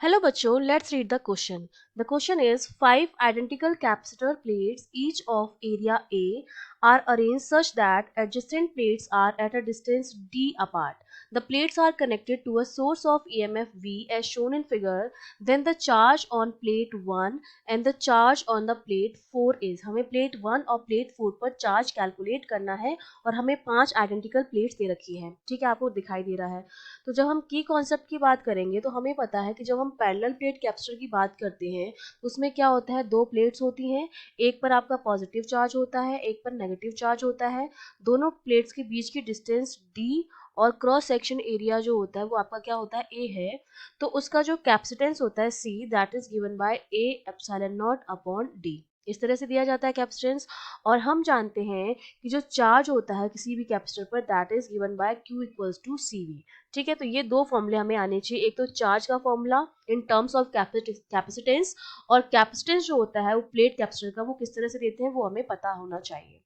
Hello बच्चों, let's read the question. The question is five identical capacitor plates each of area A are arranged such that adjacent plates are at a distance d apart. The plates are connected to a source of EMF V as shown in figure. Then the charge on plate 1 and the charge on the plate 4 is. हमें plate 1 और plate 4 पर charge calculate करना है और हमें 5 identical plates दे रखी है. ठीक है, आपको दिखाई दे रहा है. तो जब हम की कॉन्सेप्ट की बात करेंगे तो हमें पता है कि जब हम पैरेलल प्लेट कैपेसिटर की बात करते हैं उसमें क्या होता है, दो प्लेट्स होती हैं. एक पर आपका पॉजिटिव चार्ज होता है, एक पर नेगेटिव चार्ज होता है. दोनों प्लेट्स के बीच की डिस्टेंस डी और क्रॉस सेक्शन एरिया जो होता है वो आपका क्या होता है, ए है. तो उसका जो कैपेसिटेंस होता है C, that is given by A epsilon not upon D. इस तरह से दिया जाता है कैपेसिटेंस. और हम जानते हैं कि जो चार्ज होता है किसी भी कैपेसिटर पर that is given by Q equals to C V. ठीक है, तो ये दो फॉर्मूले हमें आने चाहिए. एक तो चार्ज का formula in terms of capacitance, और कैपेसिटेंस जो होता है वो प्लेट कैपेसिटर का वो किस तरह से देते हैं वो हमें पता होना चाहिए.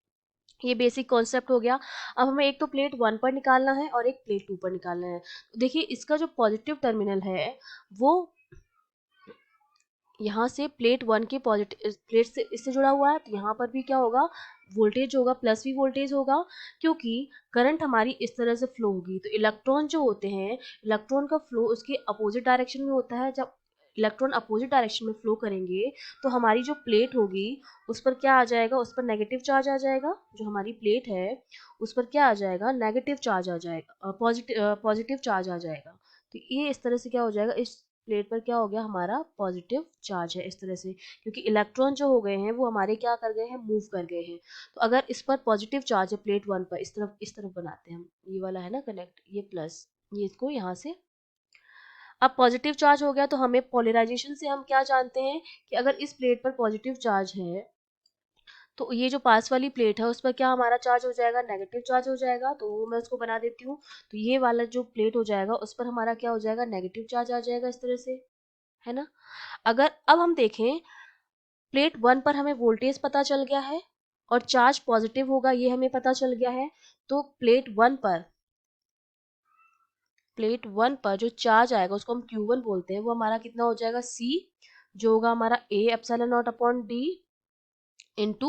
ये बेसिक कॉन्सेप्ट हो गया. अब हमें एक तो प्लेट 1 पर निकालना है और एक प्लेट 2 पर निकालना है. देखिए इसका जो पॉजिटिव टर्मिनल है वो यहाँ से प्लेट 1 के पॉजिटिव प्लेट से इससे जुड़ा हुआ है. तो यहाँ पर भी क्या होगा, वोल्टेज होगा, प्लस भी वोल्टेज होगा, क्योंकि करंट हमारी इस तरह से फ्लो होगी. तो इलेक्ट्रॉन जो होते हैं, इलेक्ट्रॉन का फ्लो उसके अपोजिट डायरेक्शन में होता है. जब इलेक्ट्रॉन अपोजिट डायरेक्शन में फ्लो करेंगे तो हमारी जो प्लेट होगी उस पर क्या आ जाएगा, उस पर नेगेटिव चार्ज आ जाएगा. जो हमारी प्लेट है उस पर क्या आ जाएगा, नेगेटिव चार्ज आ जाएगा, पॉजिटिव चार्ज आ जाएगा. तो ये इस तरह से क्या हो जाएगा, इस प्लेट पर क्या हो गया, हमारा पॉजिटिव चार्ज है इस तरह से, क्योंकि इलेक्ट्रॉन जो हो गए हैं वो हमारे क्या कर गए हैं, मूव कर गए हैं. तो अगर इस पर पॉजिटिव चार्ज है प्लेट 1 पर, इस तरफ बनाते हैं हम, ये वाला है ना कनेक्ट, ये प्लस, ये इसको यहाँ से. अब पॉजिटिव चार्ज हो गया तो हमें पोलराइजेशन से हम क्या जानते हैं कि अगर इस प्लेट पर पॉजिटिव चार्ज है तो ये जो पास वाली प्लेट है उस पर क्या हमारा चार्ज हो जाएगा, नेगेटिव चार्ज हो जाएगा. तो मैं उसको बना देती हूँ. तो ये वाला जो प्लेट हो जाएगा उस पर हमारा क्या हो जाएगा, नेगेटिव चार्ज आ जाएगा इस तरह से, है ना. अगर अब हम देखें प्लेट 1 पर हमें वोल्टेज पता चल गया है और चार्ज पॉजिटिव होगा ये हमें पता चल गया है. तो प्लेट 1 पर जो चार्ज आएगा उसको हम Q1 बोलते हैं, वो हमारा कितना हो जाएगा, C, जो होगा हमारा A epsilon not upon D into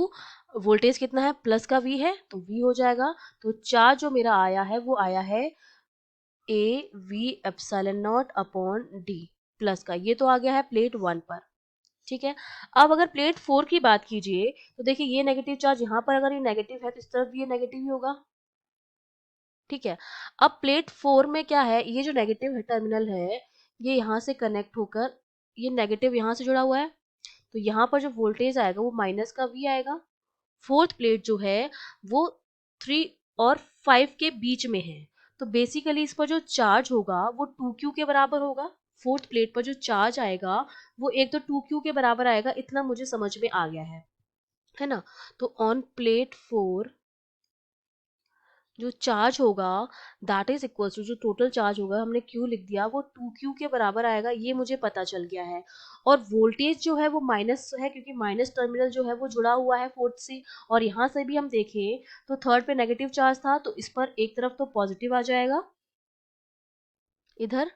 voltage कितना है, प्लस का V है तो V हो जाएगा. तो चार्ज जो मेरा आया है वो आया है A V epsilon not upon D plus का. ये तो आ गया है प्लेट 1 पर. ठीक है. अब अगर प्लेट 4 की बात कीजिए तो देखिए ये नेगेटिव चार्ज यहाँ पर अगर ये नेगेटिव है तो इस तरफ भी ये नेगेटिव ही होगा. ठीक है. अब प्लेट 4 में क्या है, ये जो नेगेटिव टर्मिनल है ये यहाँ से कनेक्ट होकर ये नेगेटिव यहाँ से जुड़ा हुआ है. तो यहाँ पर जो वोल्टेज आएगा वो माइनस का V आएगा. फोर्थ प्लेट जो है वो 3 और 5 के बीच में है. तो बेसिकली इस पर जो चार्ज होगा वो 2Q के बराबर होगा. फोर्थ प्लेट पर जो चार्ज आएगा वो एक तो 2Q के बराबर आएगा, इतना मुझे समझ में आ गया है ना. तो ऑन प्लेट 4 जो चार्ज होगा दैट इज इक्वल टू, जो टोटल चार्ज होगा हमने Q लिख दिया, वो 2Q के बराबर आएगा, ये मुझे पता चल गया है. और वोल्टेज जो है वो माइनस है क्योंकि माइनस टर्मिनल जो है वो जुड़ा हुआ है फोर्थ से. और यहाँ से भी हम देखें तो थर्ड पे नेगेटिव चार्ज था तो इस पर एक तरफ तो पॉजिटिव आ जाएगा इधर,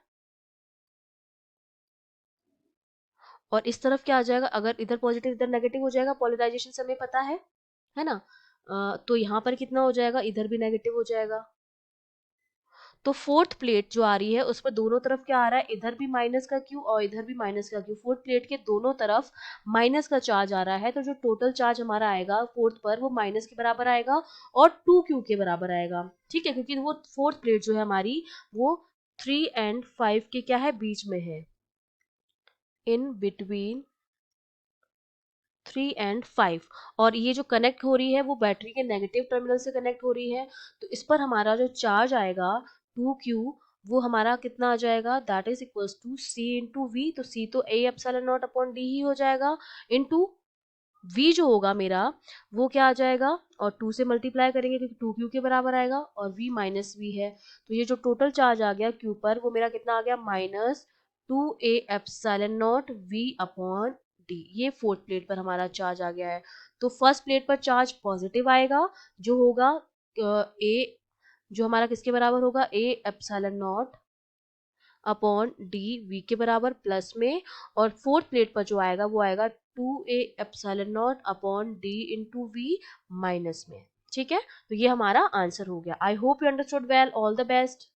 और इस तरफ क्या आ जाएगा, अगर इधर पॉजिटिव इधर नेगेटिव हो जाएगा, पोलराइजेशन से हमें पता है ना. तो यहाँ पर कितना हो जाएगा, इधर भी नेगेटिव हो जाएगा. तो फोर्थ प्लेट जो आ रही है उस पर दोनों तरफ क्या आ रहा है, इधर भी माइनस का Q और इधर भी माइनस का Q. फोर्थ प्लेट के दोनों तरफ माइनस का चार्ज आ रहा है. तो जो टोटल चार्ज हमारा आएगा फोर्थ पर वो माइनस के बराबर आएगा और 2Q के बराबर आएगा. ठीक है, क्योंकि वो फोर्थ प्लेट जो है हमारी वो 3 एंड 5 के क्या है, बीच में है, इन बिटवीन 3 एंड 5. और ये जो कनेक्ट हो रही है वो बैटरी के नेगेटिव टर्मिनल से कनेक्ट हो रही है. तो इस पर हमारा जो चार्ज आएगा 2Q वो हमारा कितना आ जाएगा, that is equals to C into V. तो C तो A epsilon not upon D ही हो जाएगा, इंटू V जो होगा मेरा वो क्या आ जाएगा, और 2 से मल्टीप्लाई करेंगे क्योंकि 2Q के बराबर आएगा, और V माइनस V है. तो ये जो टोटल चार्ज आ गया Q पर वो मेरा कितना आ गया, minus 2A epsilon not V upon D. ये फोर्थ प्लेट पर हमारा चार्ज आ गया है. तो फर्स्ट प्लेट पर चार्ज पॉजिटिव आएगा जो होगा A, जो हमारा किसके बराबर होगा, A epsilon not upon D V के बराबर प्लस में, और फोर्थ प्लेट पर जो आएगा वो आएगा 2a epsilon not upon D into V minus में। ठीक है, तो ये हमारा आंसर हो गया। I hope you understood well. All the best.